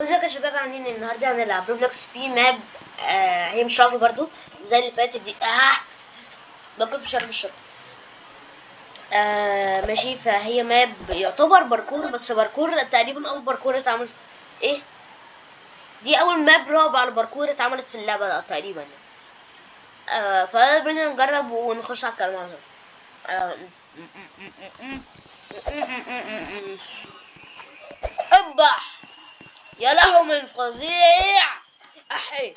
ازيك يا شباب عاملين ايه؟ النهارده هنلعب روبلوكس في ماب. هي مش رعب برضو زي اللي فاتت دي. باكل في شرب الشط. ماشي، فهي ماب يعتبر باركور، بس باركور تقريبا اول باركور اتعمل. ايه دي اول ماب رعب على باركور اتعملت في اللعبه ده تقريبا يعني. فبدنا نجرب ونخش على الكلام ده. اذبح يا له من فظيع. احي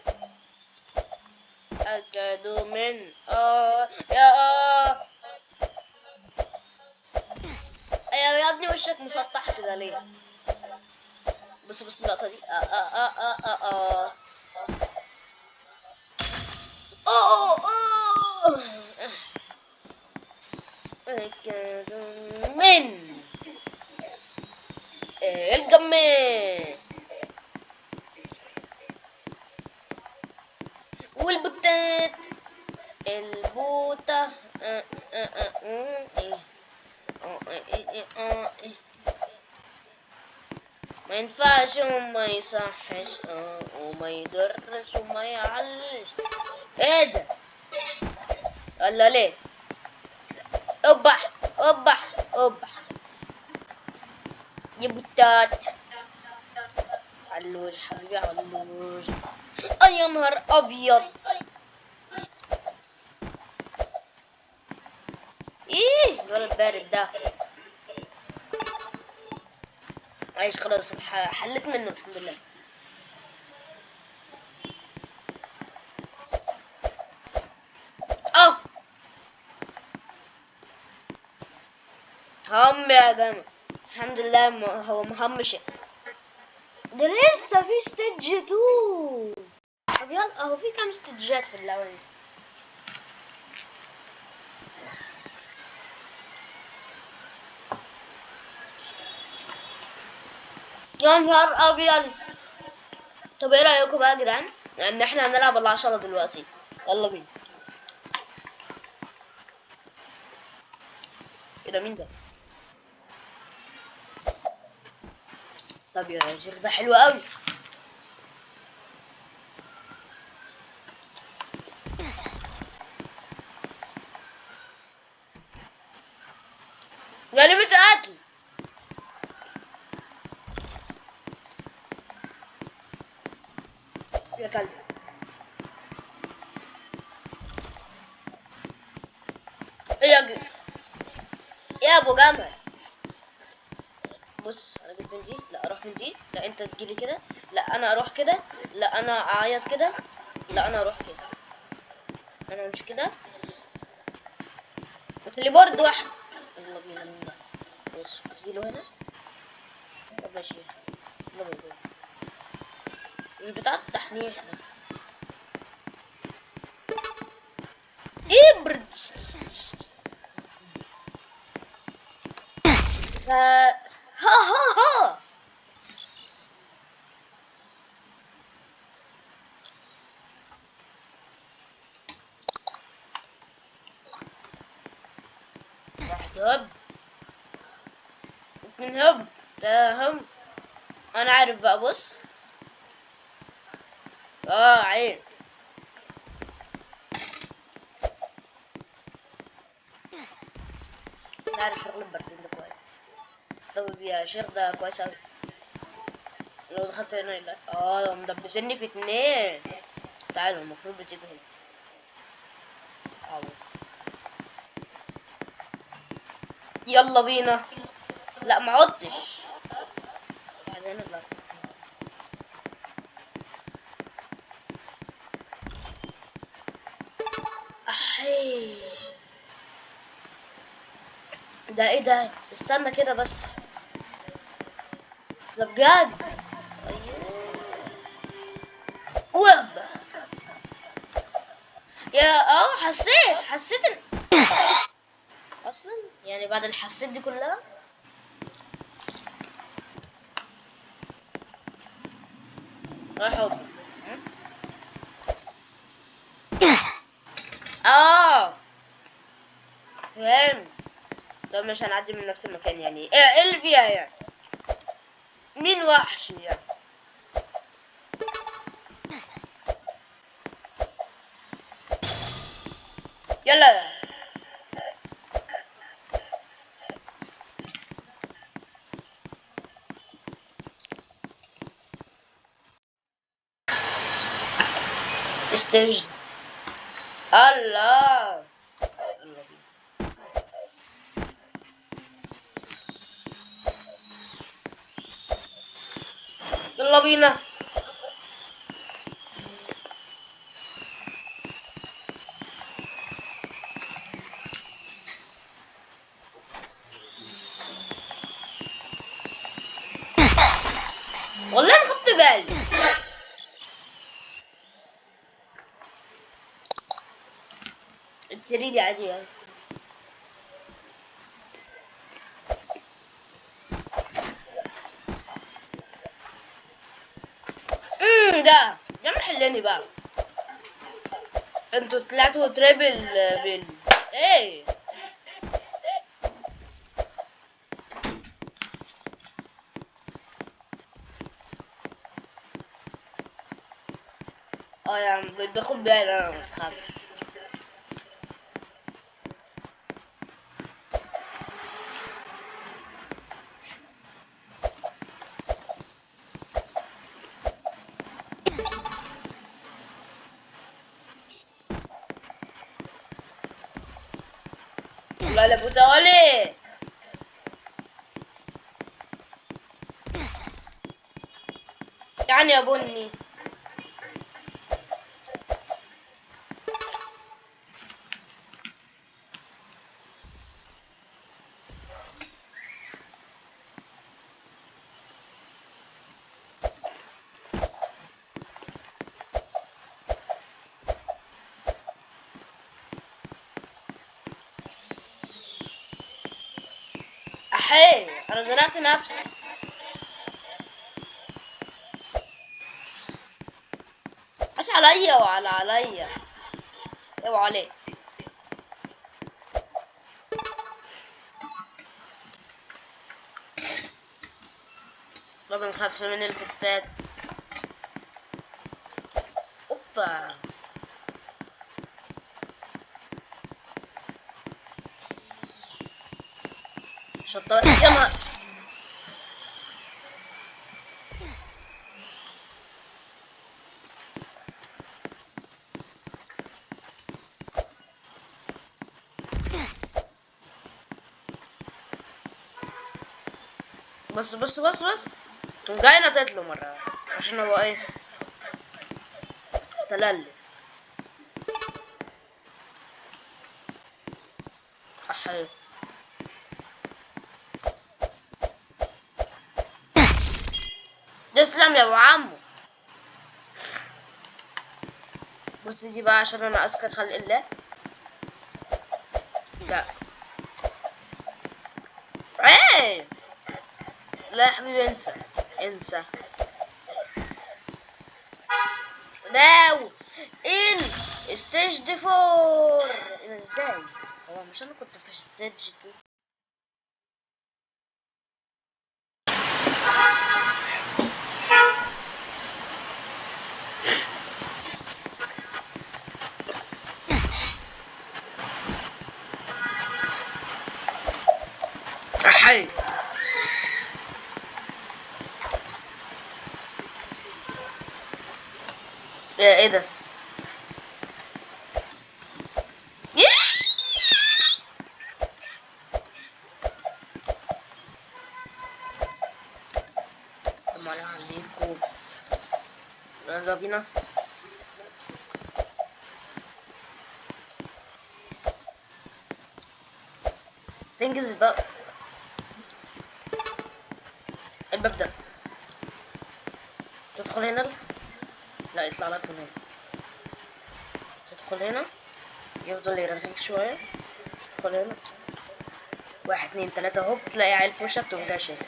أكاد من يا ابني وشك مسطح كده ليه؟ بص اللقطة دي. أكاد من الجمال والبوتات البوتة. ما ينفعش وما يصحش وما يضرش وما يعلش. ايه ده؟ ولا ليه؟ اذبح يا بوتات. علوش حبيبي علوش. يا نهار ابيض. ايه الولد بارد ده. عايش خلاص، حلت منه الحمد لله. هم يا جماعة الحمد لله. هو مهمش ده لسه في ستيج 2. طب يلا، اهو في كام ستيجات في اللعبة دي. يا نهار ابيض. طب ايه رايكم بقى يا جدعان ان احنا هنلعب العشرة دلوقتي؟ يلا بينا. ايه ده؟ مين ده؟ طب يا شيخ ده حلو قوي. غالبا قتل. يا كلب ايه يا ابو جمل. بص انا جيت من دي، لا اروح من دي، لا انت تجيلي كده، لا انا اروح كده، لا انا اعيط كده، لا انا اروح كده، انا امشي كده وتليبورد واحد. يلا بينا من ده. بص هتجيله هنا. طب ماشي يلا بينا. مش بتاع التحنيح ده. ابرد. ها واحد هب، اتنين هب، ده هم. انا عارف بقى. بص عين. انا عارف شغل البرتين ده كويس. طب يا شيخ ده كويس اوي. لو دخلت هنا يلا مدبسني في اتنين. تعالوا المفروض بتيجوا هنا. عوض. يلا بينا. لا ما عدتش. بعدين لا. احي ده ايه ده؟ استنى كده بس. ده بجد. وب يا حسيت ان اصلا يعني بعد الحسيت دي كلها. حب. فاهم. ده مش هنعدي من نفس المكان يعني. ايه اللي فيها يعني؟ مين وحش يعني؟ ستيج. الله يلا بينا. والله ما خدت بالي. تسري لي عادي يعني. ده محلاني بقى. انتوا طلعتوا تريبل بيلز ايه؟ اه يعني باخد بالي انا متخبي. والله لا بوتالي. يعني يا بني احي انا زنقت نفسي. مش عليا وعلى عليا. اوعى عليك. ما بنخافش من البتات. اوبا شطار يا نهار. بص تقوم جاي نطيت له مرة عشان هو ايه تلل. احي تسلم يا ابو عمو. بص دي بقى عشان انا اذكر خلق الله. لا ايه لا يا حبيبي انسى انسى. ناو ان ستيج دي 4. ايه ازاي؟ هو مش انا كنت في ستيج 2؟ احي ايه ده؟ السلام عليكم. يلا بينا. تنجز بقى الباب ده. تدخل هنا. لا يطلع لك من هنا. تدخل هنا يفضل يرغيك شوية. تدخل هنا 1 2 3 هوب تلاقي عيل في وشك تقوم جاي شاتم.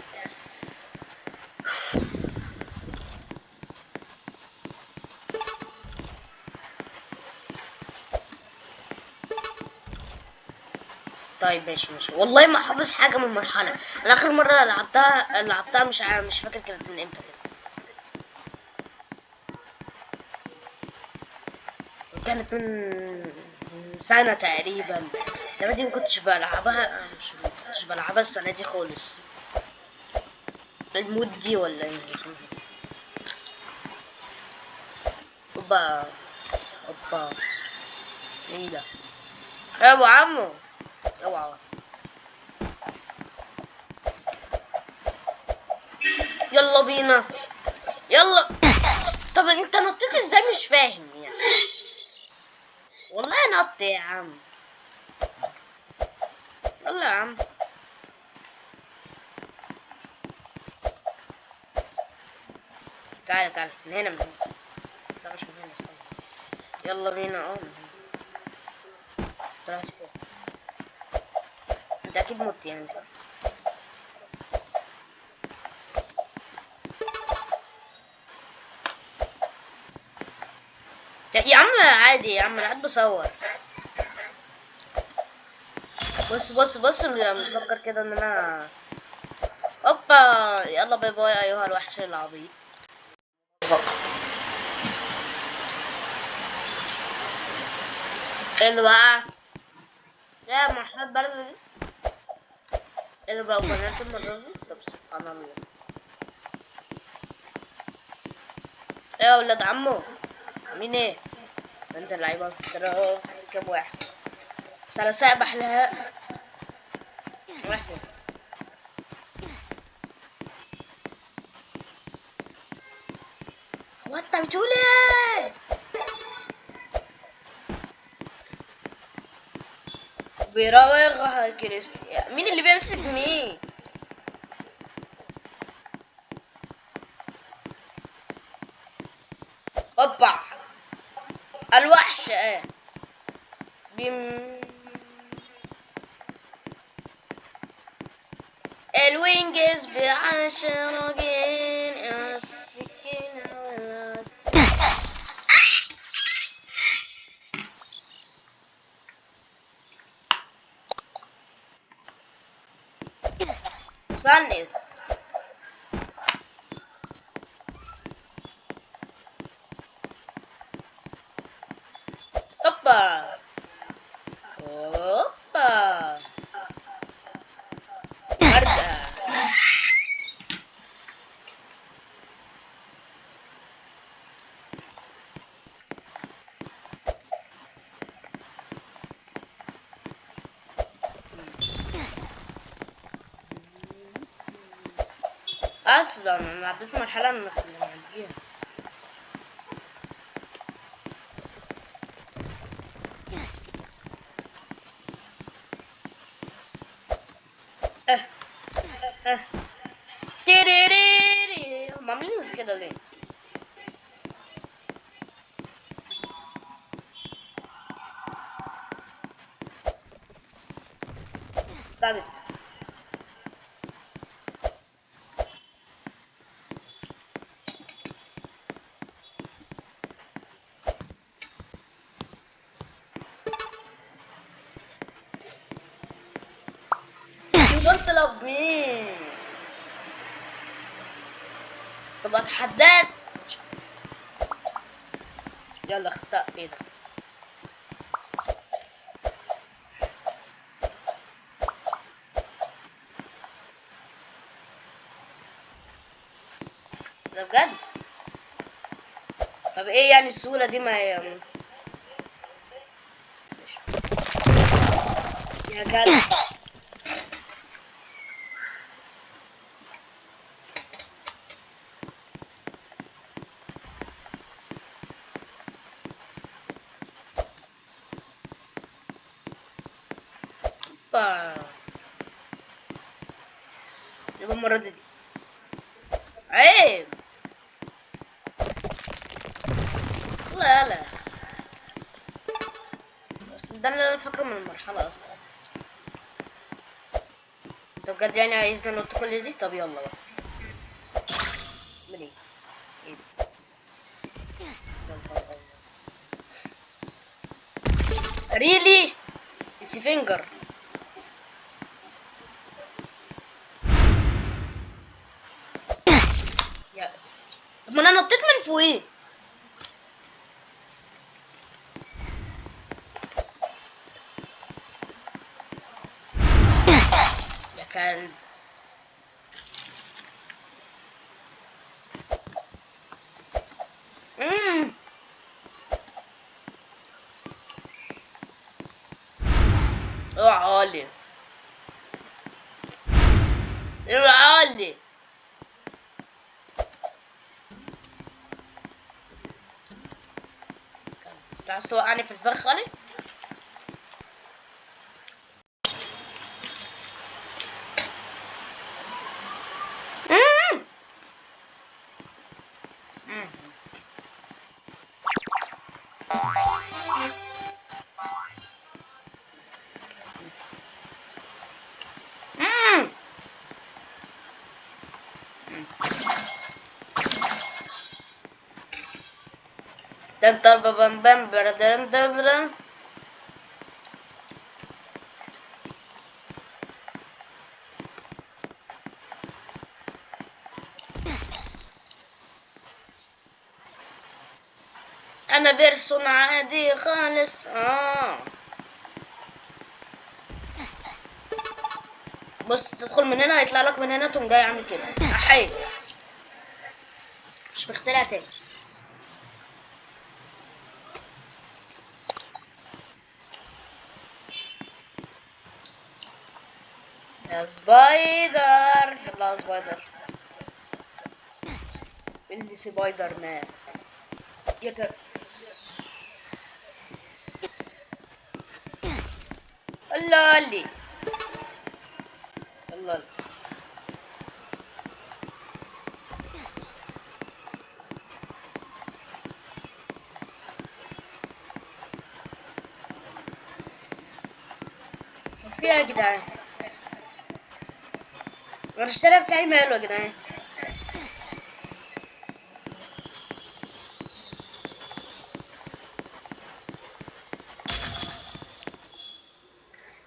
طيب ماشي والله ما حافظ حاجة من المرحلة. انا اخر مرة لعبتها مش فاكر كانت من امتى كده. كانت من سنة تقريبا. اللعبة دي مكنتش بلعبها السنة دي خالص. المود دي ولا ايه؟ اوبا اوبا، مين ده؟ يا ابو عمو، اوعى. يلا بينا، يلا. طب انت نطيت ازاي؟ مش فاهم يعني. والله نط يا عم. يلا يا عم. تعالى تعالى من هنا، من هنا. لا مش من هنا، استنى. يلا بينا. من هنا. طلعت فوق. انت اكيد مت يعني، صح؟ يا عم عادي يا عم، انا قاعد بصور. بص بص بص، مفكر كده ان انا اوبا. يلا باي باي ايها الوحش العبيط. ايه اللي بقى؟ يا مرحبا برد دي. ايه اللي بقى بنات المرة دي؟ طب سبحان الله. ايه يا ولاد عمو، عاملين ايه؟ انت اللعيبة في كام واحد؟ سلاسة بحلها واحد. هو انت بتقول ايه؟ بيراوغ كريستي. مين اللي بيمسك مين؟ اوبا، الوحش ايه؟ بيم. الوينجز بعشرين السكينة مصنف. اوبا اوبا، وردة. اصلا انا عديت مرحلة من المعدية. اه اه تيريريري. هم عاملين كده ليه؟ استعبت. You don't love me. طب اتحداك. يلا اختار ايه ده؟ ده بجد؟ طب ايه يعني السهولة دي؟ ما هي يا جدع. با. يبقى المرة دي عيب. يلا يلا. بس ده اللي انا فاكره من المرحلة اصلا. انت بجد يعني عايزنا ننط كل دي؟ طب يلا بقى. من ايه؟ ايه ده؟ يا نهار أبيض. ريلي؟ اتس فينجر. يا، طب ما انا نطيت من فوقيه. يا كلب. امم انت عايز توقعني في الفخ خالي؟ دم طرب بم بم بردرم دم دم. انا بيرسون عادي خالص. بص تدخل من هنا هيطلع لك من هنا تقوم جاي عامل كده احي. مش مخترع تاني. يا سبايدر يلا يا سبايدر. اللي سبايدر مان يا الله اللي الله في يا جدعان. الاشتراك بتاعي ماله يا جدعان؟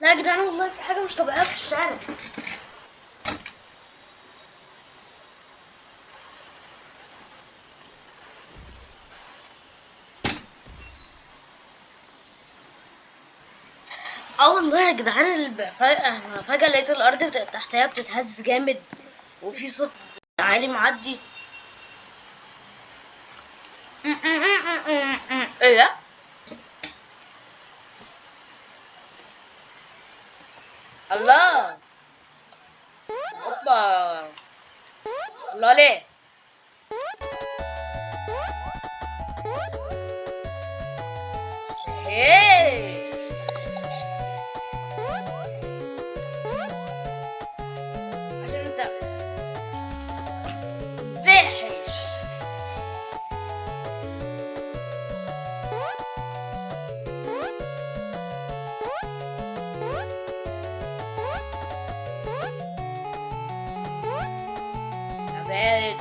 لا يا جدعان والله في حاجة مش طبيعية في الشارع. والله يا جدعان فجأة لقيت الأرض تحتها بتتهز جامد وفي صوت عالي معدي. ايه ده؟ الله اوبا الله ليه؟ هيه عشان انت وحش. يا بارد.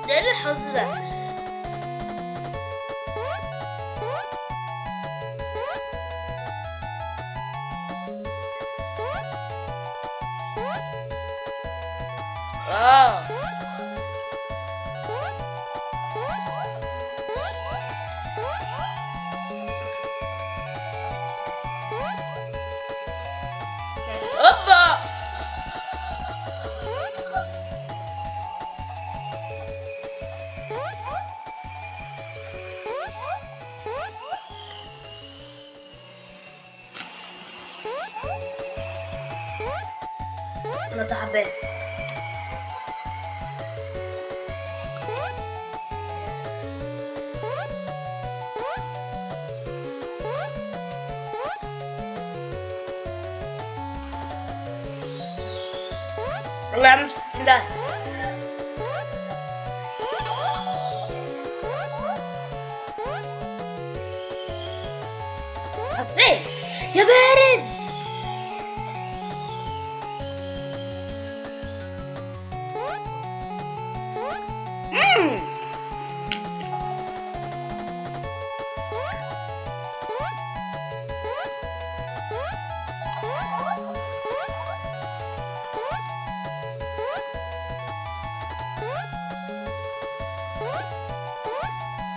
ده ايه الحظ ده؟ اوبا انا تعبان. والله يا عم 60 ده. حسيت يا بارد.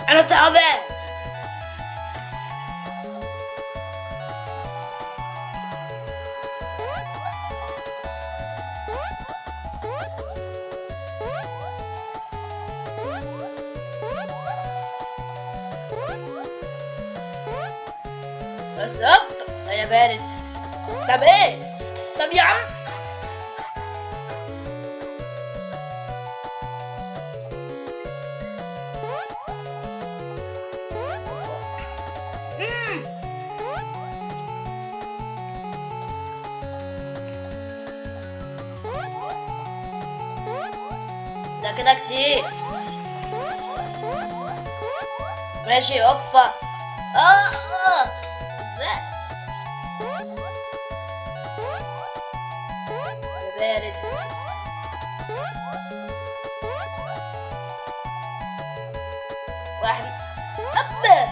انا تعبان. بس يا بارد. طب ايه؟ طب يا عم ده كده كتير. ماشي اوبا. ازاي يا بارد. واحد ابا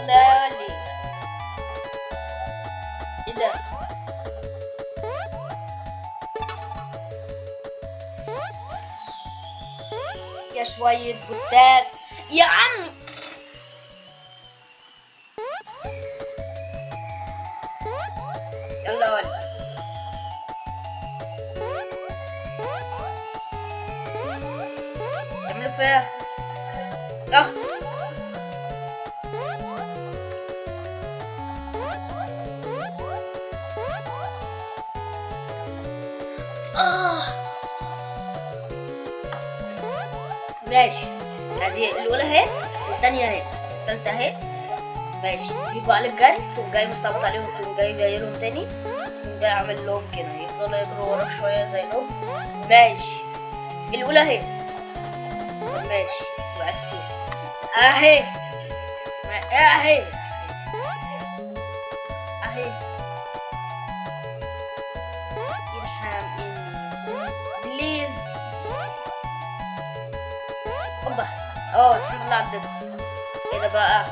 لا لي ايه ده؟ يا شوية بوتات يا عم. يلا ولا تعملوا فيها ماشي. ادي الاولى اهي والثانيه اهي الثالثه اهي. ماشي يجوا على الجري تقوم جاي مستعبط عليهم تقوم جاي لهم تاني تقوم جاي عامل لهم كده يفضلوا يجروا وراك شويه زي لهم. ماشي الاولى اهي. ماشي وقعت فيها اهي اهي اهي. يرحم بليز. اوبا الحمد لله عدت. ايه ده بقى؟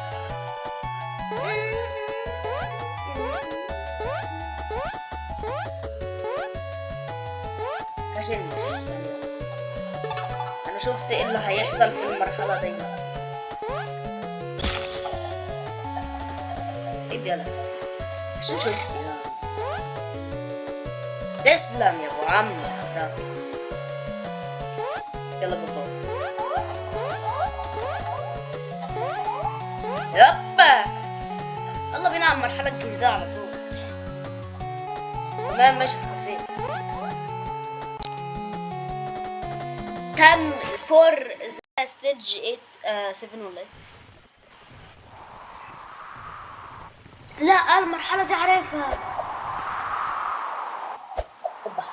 كاشن. انا شفت ايه اللي هيحصل في المرحله دي. ايه يلا عشان شفت. تسلم يا ابو عم. يلا بابا. يابا يلا بينا على المرحلة الجديدة على طول. تمام ماشي اتخطيت. تم فور ذا ستيج 7 ولا ايه؟ لا المرحلة دي عارفها. اوبا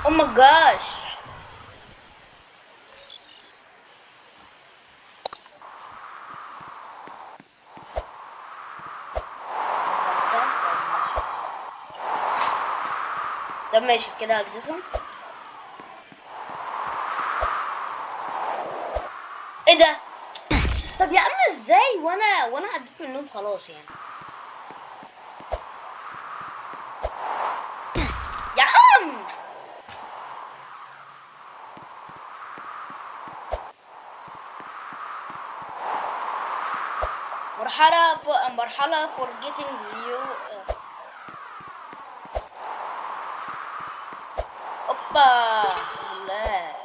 Oh my gosh. طب ماشي كده هجدسهم. ايه ده؟ طب يا عم ازاي وانا عديت منهم خلاص يعني. يا عم مرحلة for getting you. اوبا لا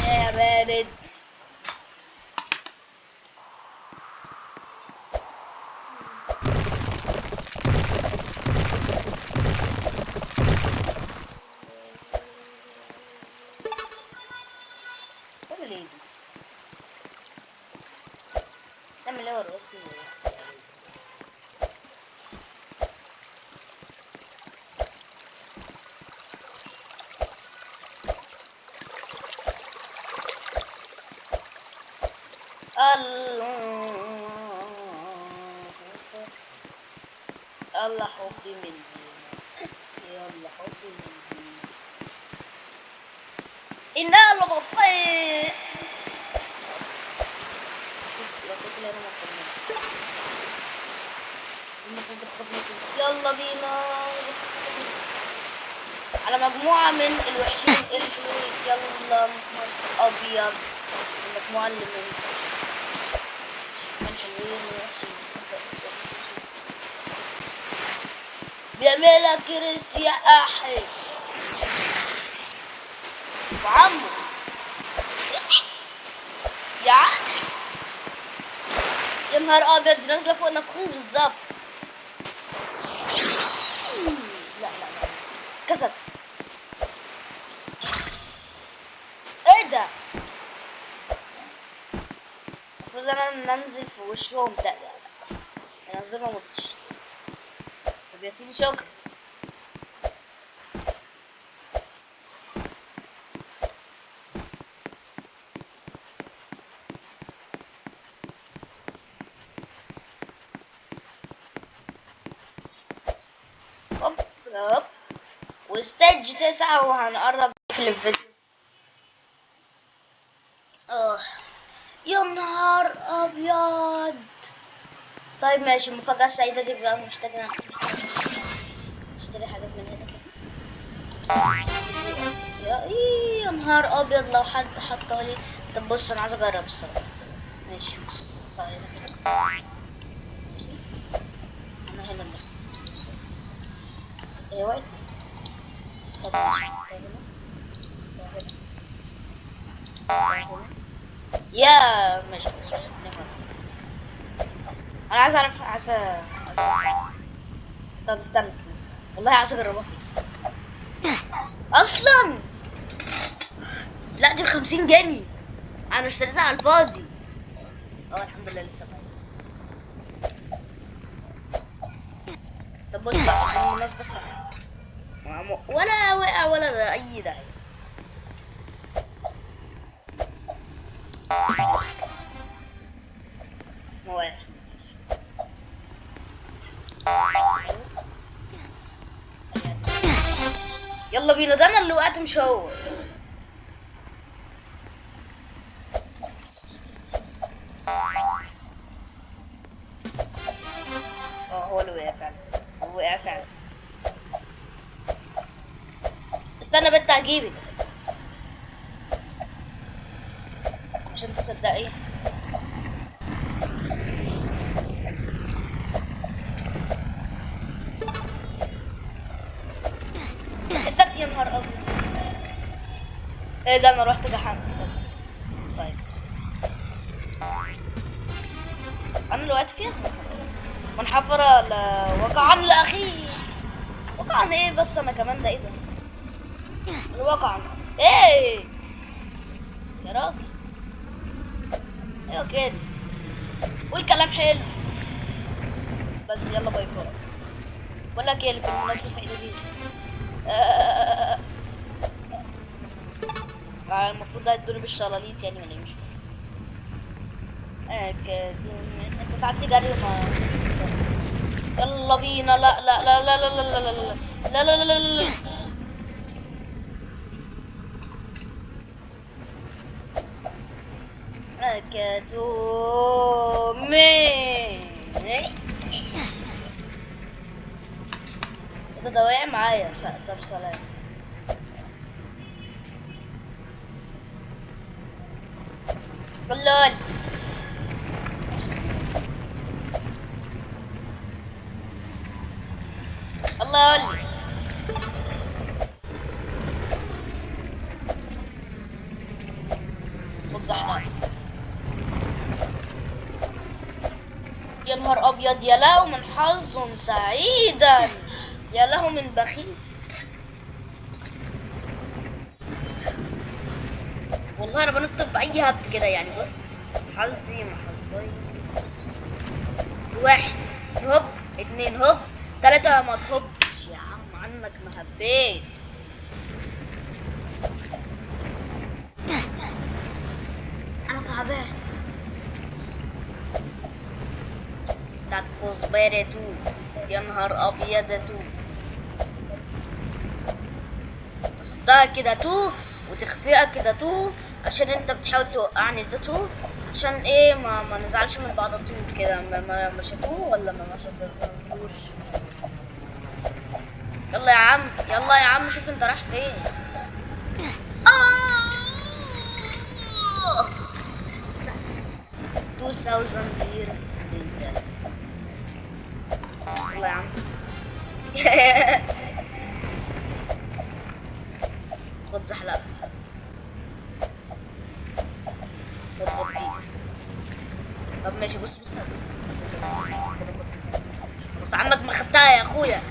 يا بارد. تعمل ايه ورقصني؟ الله حبي مني. يلا حبي مني. إنها لبطيء. بسيط اللي أنا مطمن. المفروض الخطوة. يلا بينا على مجموعة من الوحشين يلا أبيض. المجموعة اللي من حلوين ووحشين بيعملها كريستي يا أحي وعمو يا عادي. يا نهار أبيض نازلة فوق نفخوه بالظبط. لا كسبت. المفروض انا ننزل في وشهم انزل ما متش. طب يا سيدي شكرا. هوب هوب. وستيج 9 وهنقرب في الفيديو. يا نهار ابيض. طيب ماشي، المفاجأة السعيدة دي بقى محتاجة اشتري حاجات من هنا كده. يا نهار ابيض لو حد حطها لي. طب بص انا عايز اجرب الصراحة. ماشي بص طيب كده. انا هنا بس ايه وقت. طب يا ماشي انا عايز طب استنى والله عايز اجربها اصلا. لا دي ب50 جنيه انا اشتريتها على الفاضي. الحمد لله لسه معايا. طب بص بقى الناس بس ولا وقع ولا ده اي داعي. ما وقعش. يلا بينا. ده انا اللي وقعت مش هو. هو اللي وقع فعلا. هو وقع فعلا. استنى بنت هجيبك عشان تصدقي. استنى يا نهار ابيض. ايه ده انا رحت جحيم. طيب انا اللي وقعت فيها. منحفرة وقعا لاخي. وقعا ايه بس انا كمان ده ايه ده الوقعا ايه يا راجل. ايوه كده قول كلام حلو بس. يلا باي باي. بقول لك ايه اللي في المناسبة السعيدة دي. المفروض ده يدوني بالشلاليت يعني ولا مش انت تعدي جري ما. يلا بينا. لا لا لا لا لا لا لا لا لا لا لا لا لا. ده واقع معايا. طب سلام. قلال الله يولي. خد زحمة. يا نهار ابيض. يا له من حظ سعيدا. يا له من بخيل. والله انا بنط باي هبد كده يعني. بص حظي مع حظي. 1 هوب 2 هوب 3 ما تهبش يا عم عنك ما هبيت. انا تعبان. بتاعت كزبرة يا نهار ابيض تحطها كده وتخفيها كده عشان انت بتحاول توقعني عشان ايه ما نزعلش من بعض كده. ما مشيتوه ولا ما مشيتوش. يلا يا عم يلا يا عم شوف انت رايح فين. 2000 years later. يلا يا عم. خد زحلقة. طب ماشي بص خلاص عنك ما خدتها يا اخويا.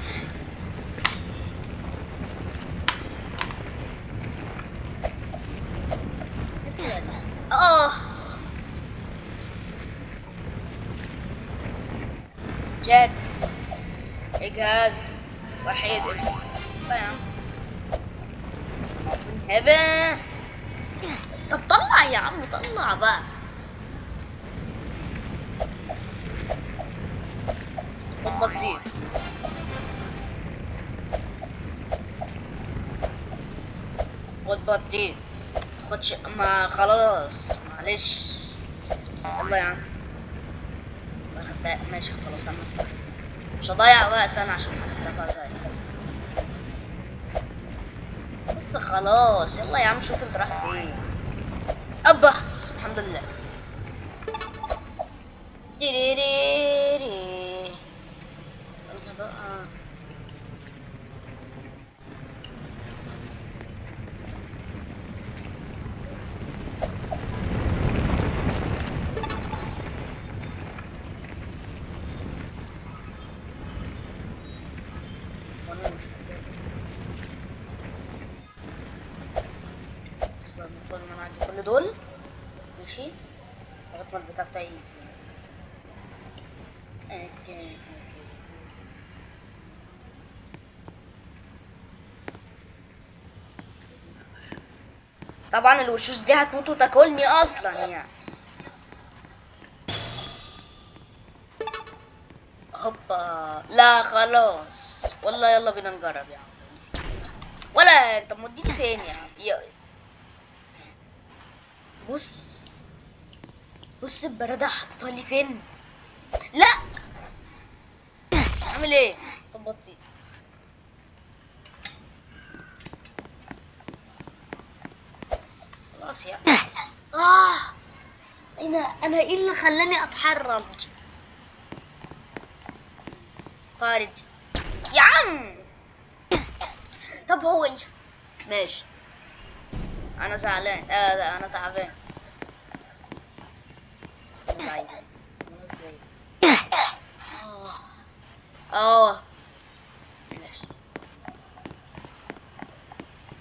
جهاز وحيد امسك. لا يا عم ناقصين هبه. طب طلع يا عم، طلع بقى. بطيء. بطيء تاخدش، ما خلاص معلش. يلا يا عم ماشي خلاص. انا مش هضيع وقت انا عشان دفع زي بس خلاص. يلا يا عم شوف انت رايح فين. ابا الحمد لله. ديريريري. يلا بقى. المفروض ان انا عندي كل دول ماشي لغايه ما البتاع بتاعي يجي. اوكي طبعا الوشوش دي هتموت وتاكلني اصلا يعني. هوبا لا خلاص والله. يلا بينا نجرب يا عم. ولا انت موديني فين يا عم بص بص البرادة حطيتها لي فين. لا اعمل ايه؟ طب بطيء. خلاص يا انا ايه اللي خلاني اتحرج؟ خارج يا عم. طب هو ماشي. انا زعلان. لا انا تعبان. انا تعبان. ازاي؟ اه ماشي.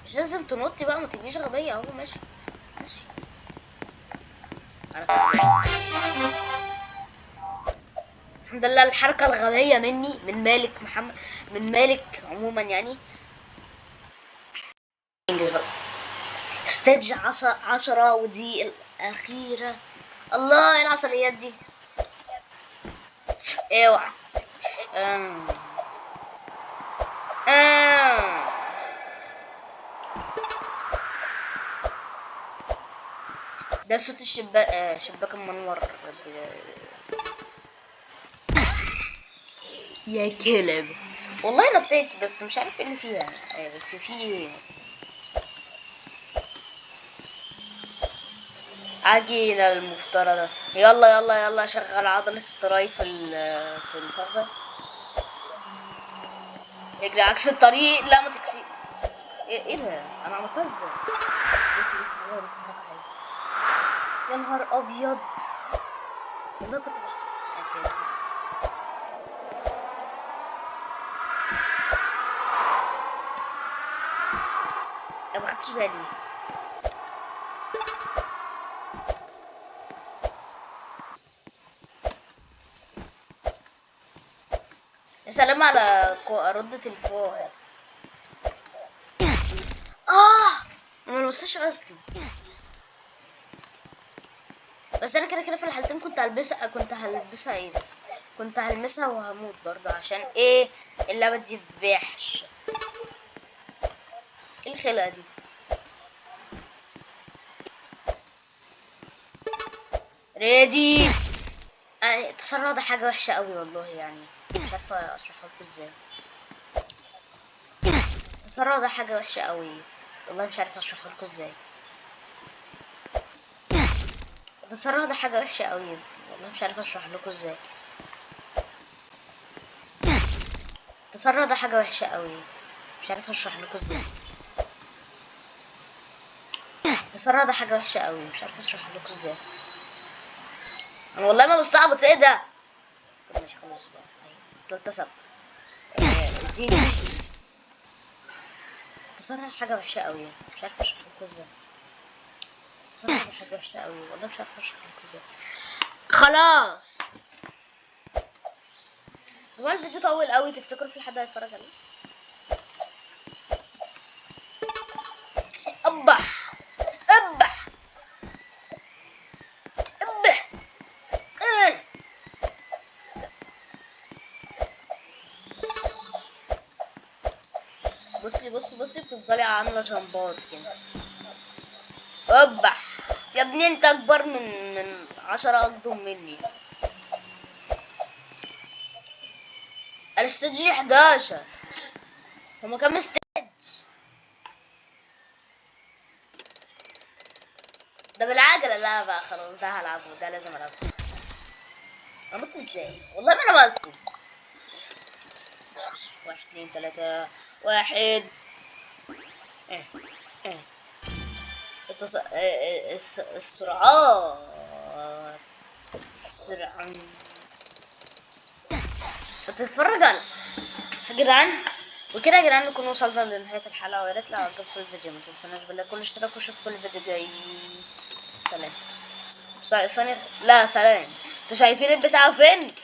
مش لازم تنطي بقى، ما تبقيش غبية اهو. ماشي ماشي. انا تعبان. الحمد لله. الحركة الغبية مني من مالك محمد، من مالك عموما يعني. انجز بقى. ستيج 10 ودي الأخيرة. الله ايه العصريات دي. اوعى. آم. آم. ده صوت الشباك، شباك المنور. يا كلب والله نطيت بس مش عارف ايه اللي فيها. في ايه مثلا. عجينة المفترضة. يلا يلا يلا شغل عضلة التراي في الفخذ. اجري عكس الطريق. لا ما تكسي. ايه ده انا عملتها ازاي؟ بص عايزة اوريك حركة حلوة. يا نهار ابيض والله كنت بحسب. اوكي انا ما خدتش بالي. يا سلام على ردة الفعل. انا ما لمستهاش اصلا. بس انا كده في الحالتين كنت هلبسها ايه بس. كنت هلمسها وهموت برضه عشان ايه؟ اللعبة دي بوحش. ايه الخلقة دي؟ ريدي. التسرع ده حاجة وحشة قوي والله يعني. مش عارفة اشرحها لكم ازاي. التسرع ده حاجة وحشة قوي والله. مش عارفة اشرحها لكم ازاي. التسرع ده حاجة وحشة قوي والله. مش عارفة اشرح لكم ازاي. التسرع ده حاجة وحشة قوي مش عارفة اشرح لكم ازاي. التسرع ده حاجة وحشة قوي مش عارفة اشرح لكم ازاي. انا والله ما بستعبط. ايه ده؟ طب ماشي خلاص بقى. تلاتة ثابتة. دي التسرع حاجة وحشة قوي مش عارفة اشرح لكم ازاي. التسرع ده حاجة وحشة قوي والله. مش عارفة اشرح لكم ازاي. خلاص هو الفيديو طول قوي، تفتكروا في حد هيتفرج عليه؟ ابح ابح ابح. بصي بتفضلي عامله جمبات كده. ابح يا ابني، انت اكبر من 10 اقدم مني. الاستراتيجي 11. هما كام استراتيجي؟ ده بالعجلة. لا بقى خلاص، ده هلعبه، ده لازم العبه. انا بص ازاي، والله ما انا بسكت. 1 2 3 1. ايه ايه السرعات. السرعة. بتتفرج على يا جدعان. وكده يا جدعان نكون وصلنا لنهاية الحلقة، ويا ريت لو عجبكم الفيديو ما تنسوناش بالله كل اشتراك، وشوف كل فيديو جاي. سلام. ثانية. لا سلام. انتوا شايفين البتاع فين؟